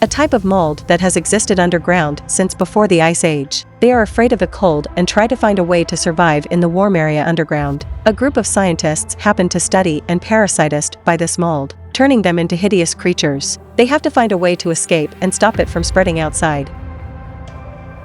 a type of mold that has existed underground since before the Ice Age. They are afraid of the cold and try to find a way to survive in the warm area underground. A group of scientists happen to study and parasitized by this mold, turning them into hideous creatures. They have to find a way to escape and stop it from spreading outside.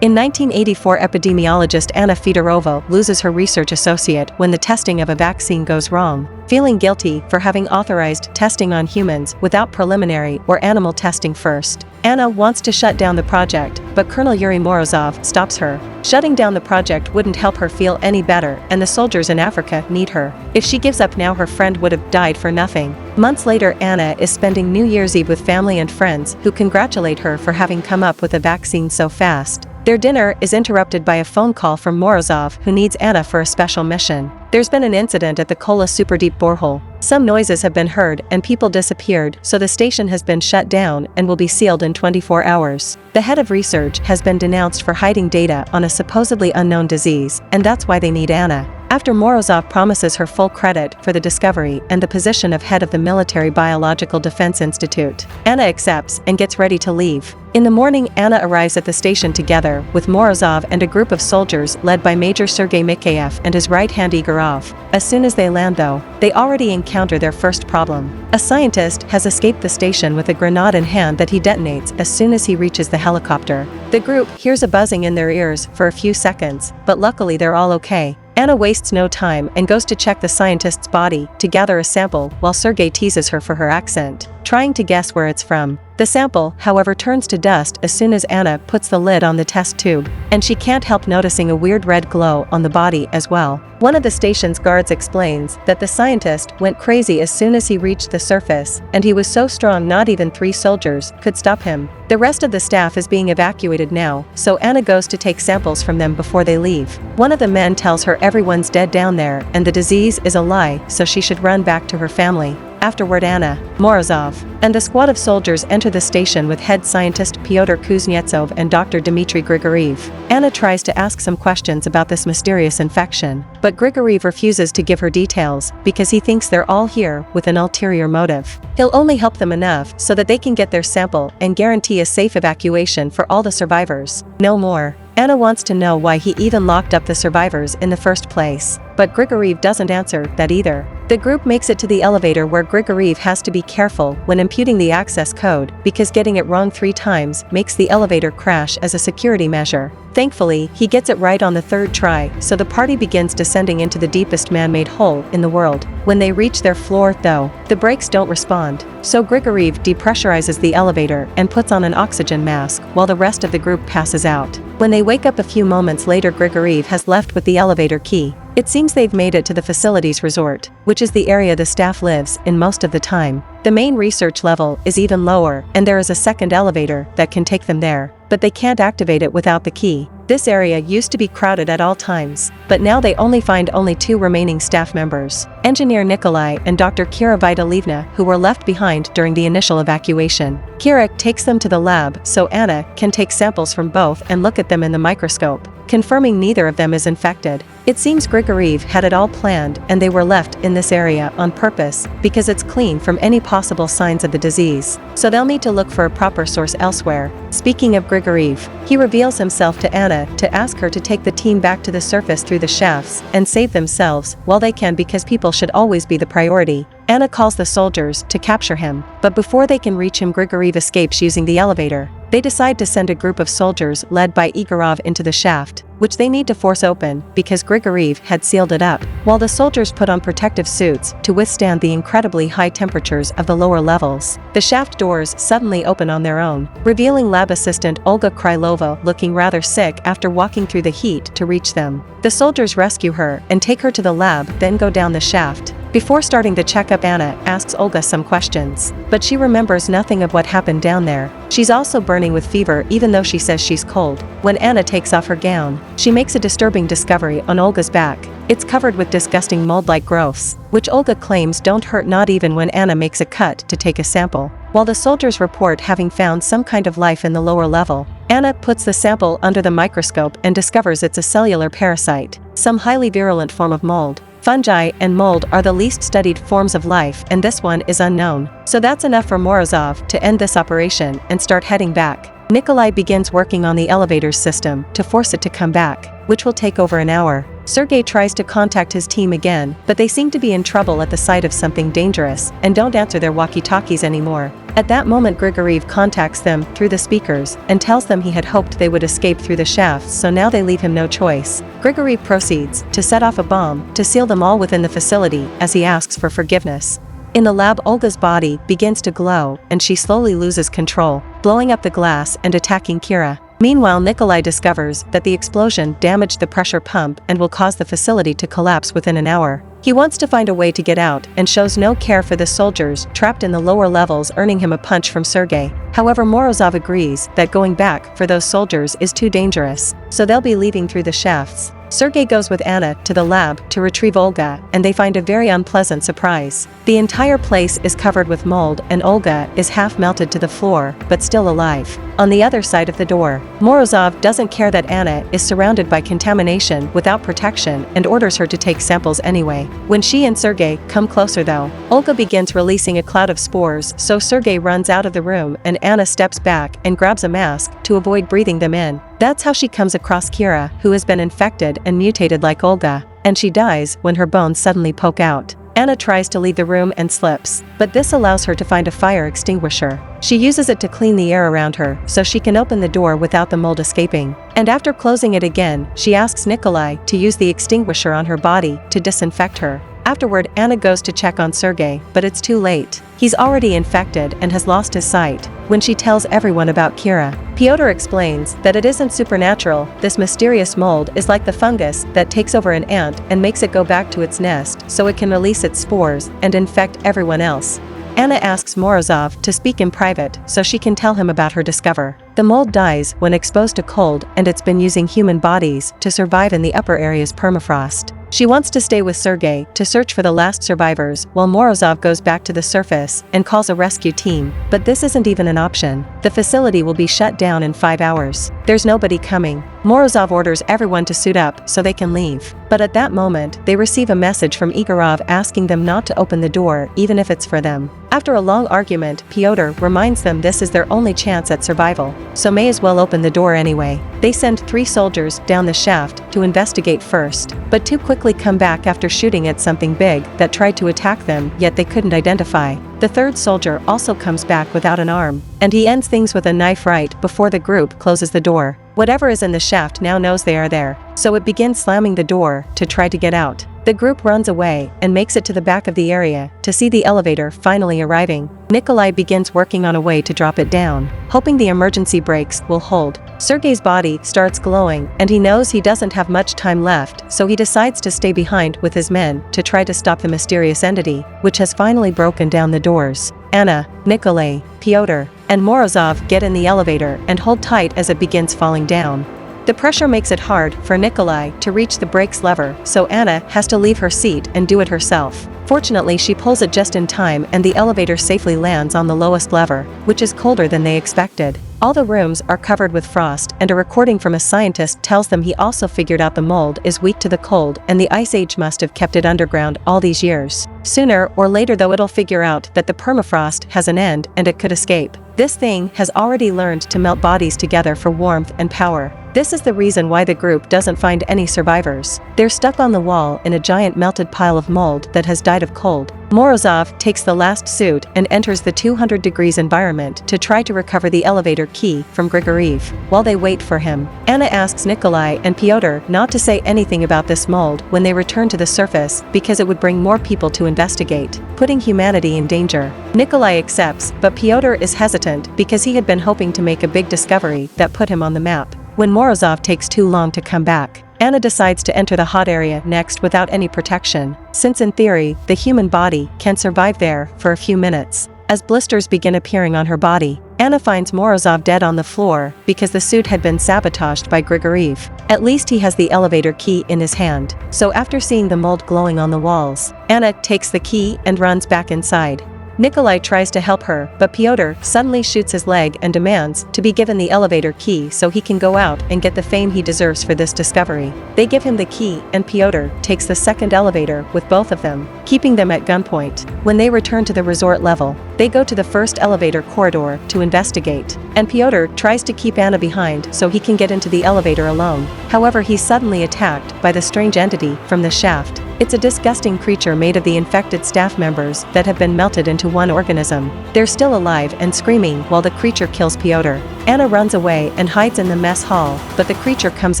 In 1984, epidemiologist Anna Fedorova loses her research associate when the testing of a vaccine goes wrong. Feeling guilty for having authorized testing on humans without preliminary or animal testing first, Anna wants to shut down the project, but Colonel Yuri Morozov stops her. Shutting down the project wouldn't help her feel any better, and the soldiers in Africa need her. If she gives up now, her friend would have died for nothing. Months later, Anna is spending New Year's Eve with family and friends who congratulate her for having come up with a vaccine so fast. Their dinner is interrupted by a phone call from Morozov, who needs Anna for a special mission. There's been an incident at the Kola Superdeep Borehole. Some noises have been heard and people disappeared, so the station has been shut down and will be sealed in 24 hours. The head of research has been denounced for hiding data on a supposedly unknown disease, and that's why they need Anna. After Morozov promises her full credit for the discovery and the position of head of the Military Biological Defense Institute, Anna accepts and gets ready to leave. In the morning, Anna arrives at the station together with Morozov and a group of soldiers led by Major Sergei Mikhaev and his right-hand Igorov. As soon as they land, though, they already encounter their first problem. A scientist has escaped the station with a grenade in hand that he detonates as soon as he reaches the helicopter. The group hears a buzzing in their ears for a few seconds, but luckily they're all okay. Anna wastes no time and goes to check the scientist's body to gather a sample while Sergei teases her for her accent, trying to guess where it's from. The sample, however, turns to dust as soon as Anna puts the lid on the test tube, and she can't help noticing a weird red glow on the body as well. One of the station's guards explains that the scientist went crazy as soon as he reached the surface, and he was so strong not even 3 soldiers could stop him. The rest of the staff is being evacuated now, so Anna goes to take samples from them before they leave. One of the men tells her everyone's dead down there and the disease is a lie, so she should run back to her family. Afterward, Anna, Morozov, and the squad of soldiers enter the station with head scientist Pyotr Kuznetsov and Dr. Dmitry Grigoriev. Anna tries to ask some questions about this mysterious infection, but Grigoriev refuses to give her details because he thinks they're all here with an ulterior motive. He'll only help them enough so that they can get their sample and guarantee a safe evacuation for all the survivors. No more. Anna wants to know why he even locked up the survivors in the first place, but Grigoriev doesn't answer that either. The group makes it to the elevator where Grigoriev has to be careful when imputing the access code because getting it wrong 3 times makes the elevator crash as a security measure. Thankfully, he gets it right on the 3rd try, so the party begins descending into the deepest man-made hole in the world. When they reach their floor, though, the brakes don't respond, so Grigoriev depressurizes the elevator and puts on an oxygen mask while the rest of the group passes out. When they wake up a few moments later, Grigoriev has left with the elevator key. It seems they've made it to the facilities resort, which is the area the staff lives in most of the time. The main research level is even lower, and there is a second elevator that can take them there, but they can't activate it without the key. This area used to be crowded at all times, but now they find only 2 remaining staff members, Engineer Nikolai and Dr. Kira Vitalievna, who were left behind during the initial evacuation. Kira takes them to the lab so Anna can take samples from both and look at them in the microscope, confirming neither of them is infected. It seems Grigoriev had it all planned and they were left in this area on purpose because it's clean from any possible signs of the disease, so they'll need to look for a proper source elsewhere. Speaking of Grigoriev, he reveals himself to Anna to ask her to take the team back to the surface through the shafts and save themselves while they can because people should always be the priority. Anna calls the soldiers to capture him, but before they can reach him, Grigoriev escapes using the elevator. They decide to send a group of soldiers led by Igorov into the shaft, which they need to force open because Grigoriev had sealed it up, while the soldiers put on protective suits to withstand the incredibly high temperatures of the lower levels. The shaft doors suddenly open on their own, revealing lab assistant Olga Krylova looking rather sick after walking through the heat to reach them. The soldiers rescue her and take her to the lab, then go down the shaft. Before starting the checkup, Anna asks Olga some questions, but she remembers nothing of what happened down there. She's also burning with fever even though she says she's cold. When Anna takes off her gown, she makes a disturbing discovery on Olga's back. It's covered with disgusting mold-like growths, which Olga claims don't hurt not even when Anna makes a cut to take a sample. While the soldiers report having found some kind of life in the lower level, Anna puts the sample under the microscope and discovers it's a cellular parasite, some highly virulent form of mold. Fungi and mold are the least studied forms of life, and this one is unknown. So that's enough for Morozov to end this operation and start heading back. Nikolai begins working on the elevator's system to force it to come back, which will take over an hour. Sergei tries to contact his team again, but they seem to be in trouble at the sight of something dangerous and don't answer their walkie-talkies anymore. At that moment, Grigoriev contacts them through the speakers and tells them he had hoped they would escape through the shafts, so now they leave him no choice. Grigoriev proceeds to set off a bomb to seal them all within the facility as he asks for forgiveness. In the lab, Olga's body begins to glow and she slowly loses control, blowing up the glass and attacking Kira. Meanwhile, Nikolai discovers that the explosion damaged the pressure pump and will cause the facility to collapse within an hour. He wants to find a way to get out and shows no care for the soldiers trapped in the lower levels, earning him a punch from Sergei. However, Morozov agrees that going back for those soldiers is too dangerous, so they'll be leaving through the shafts. Sergei goes with Anna to the lab to retrieve Olga, and they find a very unpleasant surprise. The entire place is covered with mold and Olga is half melted to the floor, but still alive. On the other side of the door, Morozov doesn't care that Anna is surrounded by contamination without protection and orders her to take samples anyway. When she and Sergei come closer though, Olga begins releasing a cloud of spores, so Sergei runs out of the room and Anna steps back and grabs a mask to avoid breathing them in. That's how she comes across Kira, who has been infected and mutated like Olga, and she dies when her bones suddenly poke out. Anna tries to leave the room and slips, but this allows her to find a fire extinguisher. She uses it to clean the air around her so she can open the door without the mold escaping. And after closing it again, she asks Nikolai to use the extinguisher on her body to disinfect her. Afterward, Anna goes to check on Sergei, but it's too late. He's already infected and has lost his sight. When she tells everyone about Kira, Pyotr explains that it isn't supernatural. This mysterious mold is like the fungus that takes over an ant and makes it go back to its nest so it can release its spores and infect everyone else. Anna asks Morozov to speak in private so she can tell him about her discovery. The mold dies when exposed to cold, and it's been using human bodies to survive in the upper area's permafrost. She wants to stay with Sergei to search for the last survivors while Morozov goes back to the surface and calls a rescue team, but this isn't even an option. The facility will be shut down in 5 hours. There's nobody coming. Morozov orders everyone to suit up so they can leave. But at that moment, they receive a message from Igorov asking them not to open the door even if it's for them. After a long argument, Pyotr reminds them this is their only chance at survival, so may as well open the door anyway. They send 3 soldiers down the shaft to investigate first, but 2 quickly come back after shooting at something big that tried to attack them, yet they couldn't identify. The 3rd soldier also comes back without an arm, and he ends things with a knife right before the group closes the door. Whatever is in the shaft now knows they are there, so it begins slamming the door to try to get out. The group runs away and makes it to the back of the area to see the elevator finally arriving. Nikolai begins working on a way to drop it down, hoping the emergency brakes will hold. Sergei's body starts glowing and he knows he doesn't have much time left, so he decides to stay behind with his men to try to stop the mysterious entity, which has finally broken down the doors. Anna, Nikolai, Pyotr, and Morozov get in the elevator and hold tight as it begins falling down. The pressure makes it hard for Nikolai to reach the brakes lever, so Anna has to leave her seat and do it herself. Fortunately, she pulls it just in time and the elevator safely lands on the lowest lever, which is colder than they expected. All the rooms are covered with frost, and a recording from a scientist tells them he also figured out the mold is weak to the cold and the ice age must have kept it underground all these years. Sooner or later though, it'll figure out that the permafrost has an end and it could escape. This thing has already learned to melt bodies together for warmth and power. This is the reason why the group doesn't find any survivors. They're stuck on the wall in a giant melted pile of mold that has died of cold. Morozov takes the last suit and enters the 200 degrees environment to try to recover the elevator key from Grigoriev. While they wait for him, Anna asks Nikolai and Pyotr not to say anything about this mold when they return to the surface because it would bring more people to investigate, putting humanity in danger. Nikolai accepts, but Pyotr is hesitant because he had been hoping to make a big discovery that put him on the map. When Morozov takes too long to come back, Anna decides to enter the hot area next without any protection, since in theory, the human body can survive there for a few minutes. As blisters begin appearing on her body, Anna finds Morozov dead on the floor because the suit had been sabotaged by Grigoriev. At least he has the elevator key in his hand, so after seeing the mold glowing on the walls, Anna takes the key and runs back inside. Nikolai tries to help her, but Pyotr suddenly shoots his leg and demands to be given the elevator key so he can go out and get the fame he deserves for this discovery. They give him the key, and Pyotr takes the second elevator with both of them, keeping them at gunpoint. When they return to the resort level, they go to the first elevator corridor to investigate, and Pyotr tries to keep Anna behind so he can get into the elevator alone. However, he's suddenly attacked by the strange entity from the shaft. It's a disgusting creature made of the infected staff members that have been melted into one organism. They're still alive and screaming while the creature kills Pyotr. Anna runs away and hides in the mess hall, but the creature comes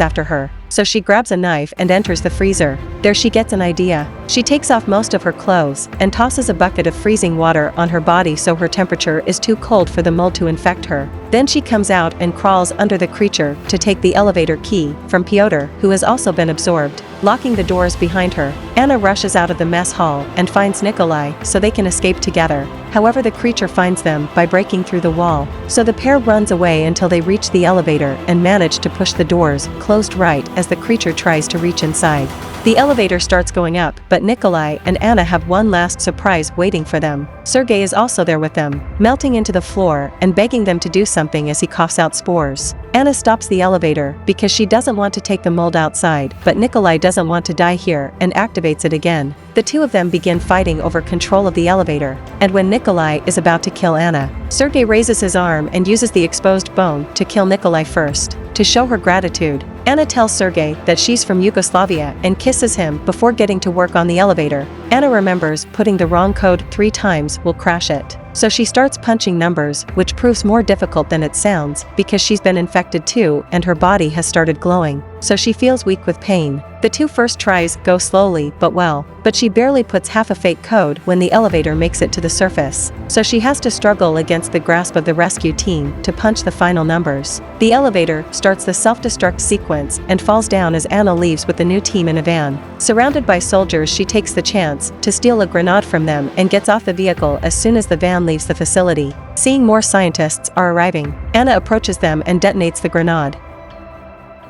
after her. So she grabs a knife and enters the freezer. There she gets an idea. She takes off most of her clothes and tosses a bucket of freezing water on her body so her temperature is too cold for the mold to infect her. Then she comes out and crawls under the creature to take the elevator key from Pyotr, who has also been absorbed, locking the doors behind her. Anna rushes out of the mess hall and finds Nikolai so they can escape together. However, the creature finds them by breaking through the wall, so the pair runs away until they reach the elevator and manage to push the doors closed right as the creature tries to reach inside. The elevator starts going up, but Nikolai and Anna have one last surprise waiting for them. Sergei is also there with them, melting into the floor and begging them to do something as he coughs out spores. Anna stops the elevator because she doesn't want to take the mold outside, but Nikolai doesn't want to die here and activates it again. The two of them begin fighting over control of the elevator, and when Nikolai is about to kill Anna, Sergei raises his arm and uses the exposed bone to kill Nikolai first. To show her gratitude, Anna tells Sergei that she's from Yugoslavia and kisses him before getting to work on the elevator. Anna remembers putting the wrong code 3 times will crash it. So she starts punching numbers, which proves more difficult than it sounds because she's been infected too and her body has started glowing, so she feels weak with pain. The 2 first tries go slowly but well, but she barely puts half a fake code when the elevator makes it to the surface, so she has to struggle against the grasp of the rescue team to punch the final numbers. The elevator starts the self-destruct sequence and falls down as Anna leaves with the new team in a van. Surrounded by soldiers, she takes the chance to steal a grenade from them and gets off the vehicle as soon as the van leaves the facility. Seeing more scientists are arriving, Anna approaches them and detonates the grenade.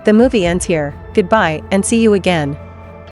The movie ends here. Goodbye, and see you again.